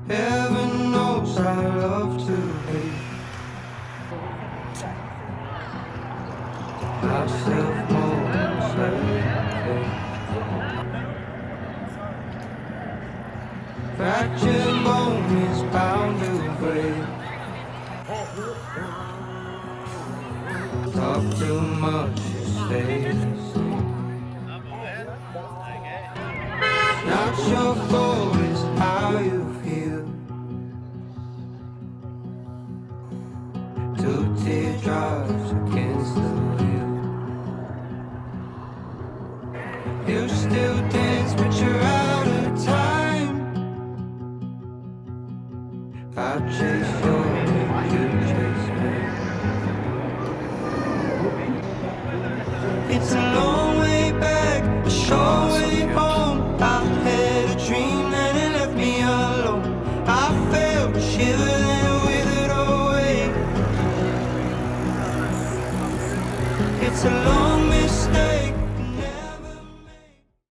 Heaven knows I love to hate myself most every fractured bone is bound to break. Talk too much, you stay the same. Not your fault, it's how you feel. Two teardrops against the wheel. You still dance, but you're out of time. I chase your you chase me. It's a long way back, a short way home. I had a dream that it left me alone. I felt a shiver then withered away. It's a long mistake.